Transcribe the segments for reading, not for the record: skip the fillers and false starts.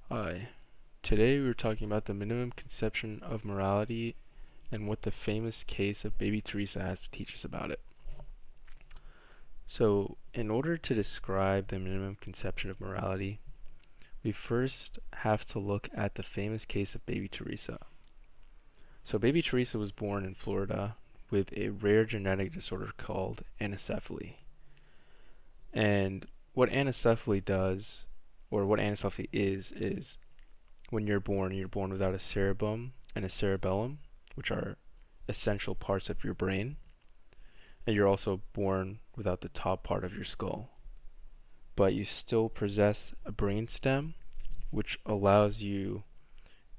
Hi. Today we're talking about the minimum conception of morality and what the famous case of Baby Theresa has to teach us about it. So, in order to describe the minimum conception of morality, we first have to look at the famous case of Baby Theresa. So, Baby Theresa was born in Florida with a rare genetic disorder called anencephaly. And what anencephaly does, or what anencephaly is when you're born without a cerebrum and a cerebellum, which are essential parts of your brain, and you're also born without the top part of your skull. But you still possess a brain stem, which allows you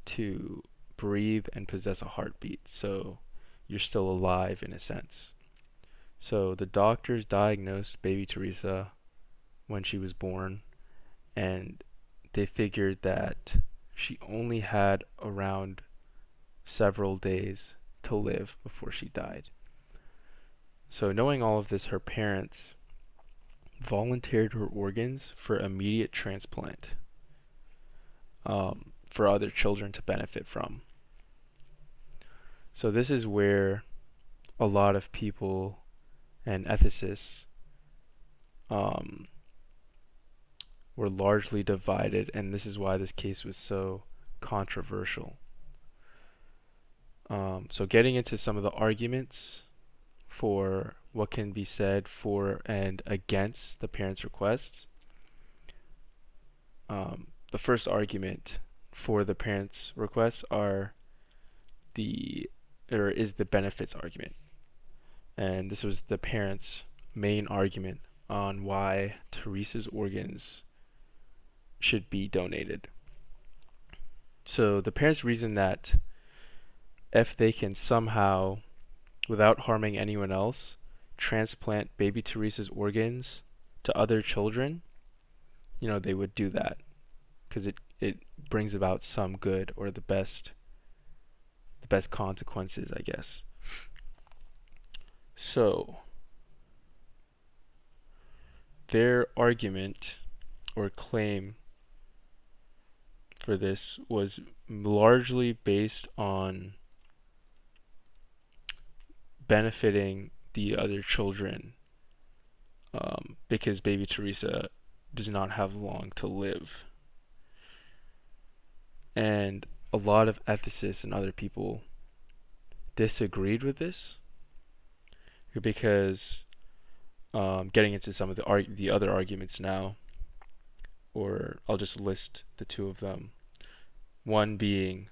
to breathe and possess a heartbeat. So you're still alive in a sense. So the doctors diagnosed Baby Theresa when she was born, and they figured that she only had around several days to live before she died. So, knowing all of this, her parents volunteered her organs for immediate transplant for other children to benefit from. So, this is where a lot of people and ethicists um, were largely divided, and this is why this case was so controversial. So, getting into some of the arguments for what can be said for and against the parents' requests. The first argument for the parents' requests is the benefits argument, and this was the parents' main argument on why Teresa's organs should be donated. So the parents reason that if they can somehow, without harming anyone else, transplant Baby Teresa's organs to other children, they would do that because it brings about some good or the best consequences, I guess. So their argument or claim for this was largely based on benefiting the other children, because Baby Theresa does not have long to live. And a lot of ethicists and other people disagreed with this because, getting into some of the other arguments now, or I'll just list the two of them. One being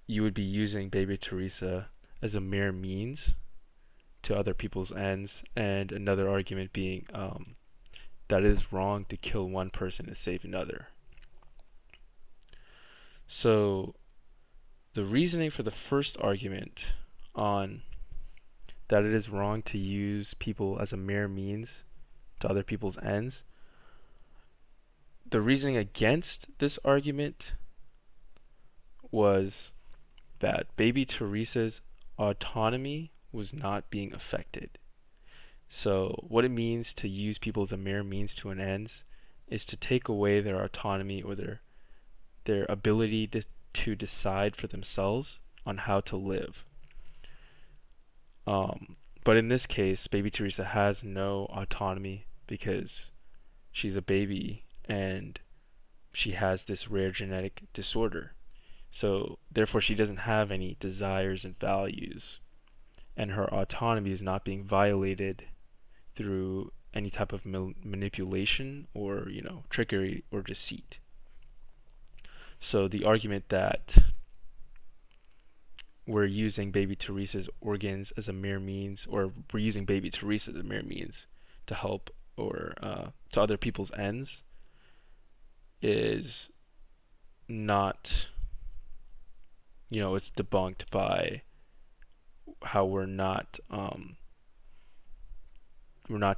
you would be using Baby Theresa as a mere means to other people's ends, and another argument being that it is wrong to kill one person to save another. So the reasoning for the first argument on that it is wrong to use people as a mere means to other people's ends, the reasoning against this argument was that Baby Teresa's autonomy was not being affected. So what it means to use people as a mere means to an end is to take away their autonomy or their ability to decide for themselves on how to live. But in this case, Baby Theresa has no autonomy because she's a baby and she has this rare genetic disorder. So therefore, she doesn't have any desires and values, and her autonomy is not being violated through any type of manipulation or trickery or deceit. So the argument that we're using Baby Teresa's organs as a mere means, or we're using Baby Teresa as a mere means to help or to other people's ends, is not, it's debunked by how we're not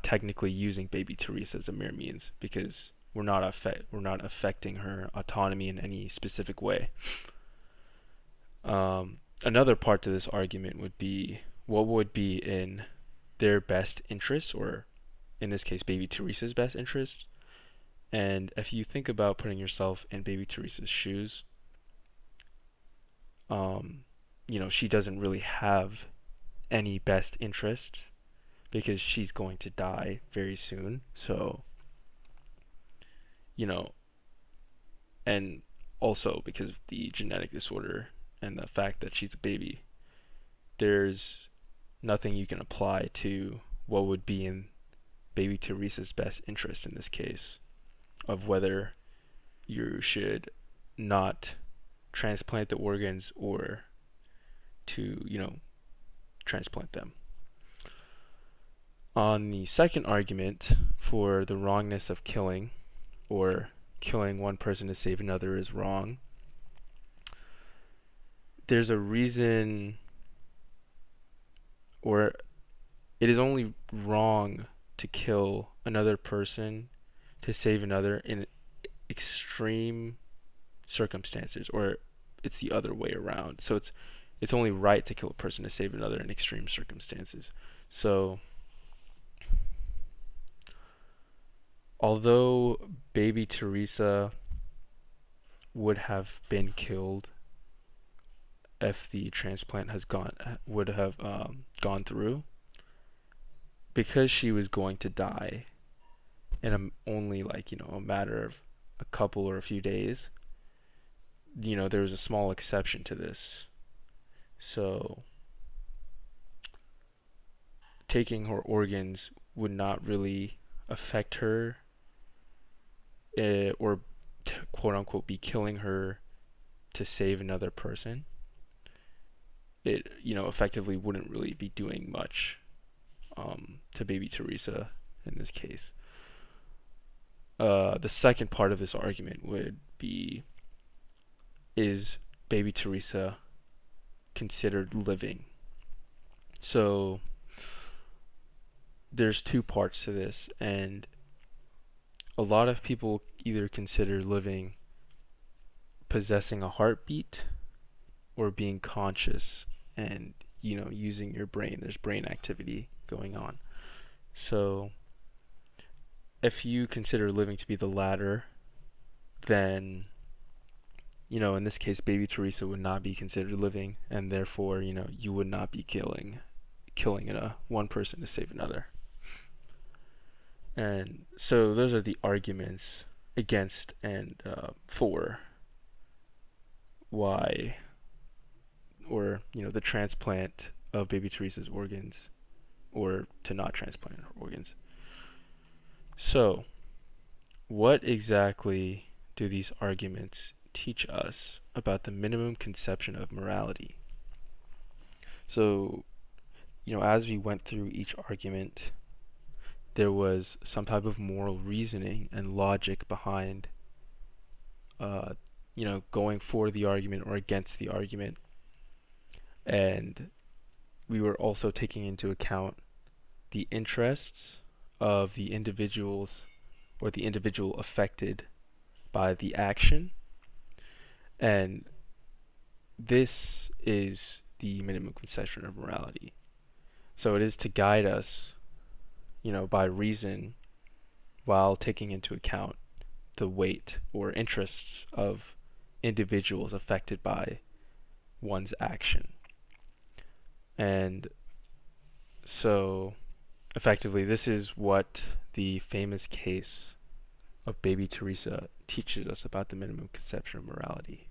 technically using Baby Theresa as a mere means because we're not affecting her autonomy in any specific way. Another part to this argument would be what would be in their best interest, or in this case, Baby Teresa's best interest, And if you think about putting yourself in Baby Teresa's shoes, um, she doesn't really have any best interests because she's going to die very soon. So, you know, and also because of the genetic disorder and the fact that she's a baby, there's nothing you can apply to what would be in Baby Teresa's best interest in this case of whether you should not transplant the organs or to, transplant them. On the second argument for the wrongness of killing, or killing one person to save another is wrong, there's a reason, or it is only wrong to kill another person to save another in extreme circumstances, or it's the other way around. So it's only right to kill a person to save another in extreme circumstances. So although Baby Teresa would have been killed if the transplant would have gone through, because she was going to die in only a matter of a couple or a few days, there was a small exception to this. So taking her organs would not really affect her, or quote unquote be killing her to save another person. It effectively wouldn't really be doing much to Baby Teresa in this case. The second part of this argument would be, is Baby Teresa considered living? So there's two parts to this, and a lot of people either consider living possessing a heartbeat or being conscious and using your brain. There's brain activity going on. So if you consider living to be the latter, then in this case Baby Teresa would not be considered living, and therefore you would not be killing one person to save another. And so those are the arguments against and for why, or the transplant of Baby Teresa's organs, or to not transplant her organs. So what exactly do these arguments teach us about the minimum conception of morality? So as we went through each argument, there was some type of moral reasoning and logic behind going for the argument or against the argument. And we were also taking into account the interests of the individuals, or the individual affected by the action. And this is the minimum conception of morality. So it is to guide us, by reason, while taking into account the weight or interests of individuals affected by one's action. And so effectively, this is what the famous case of Baby Teresa teaches us about the minimum conception of morality.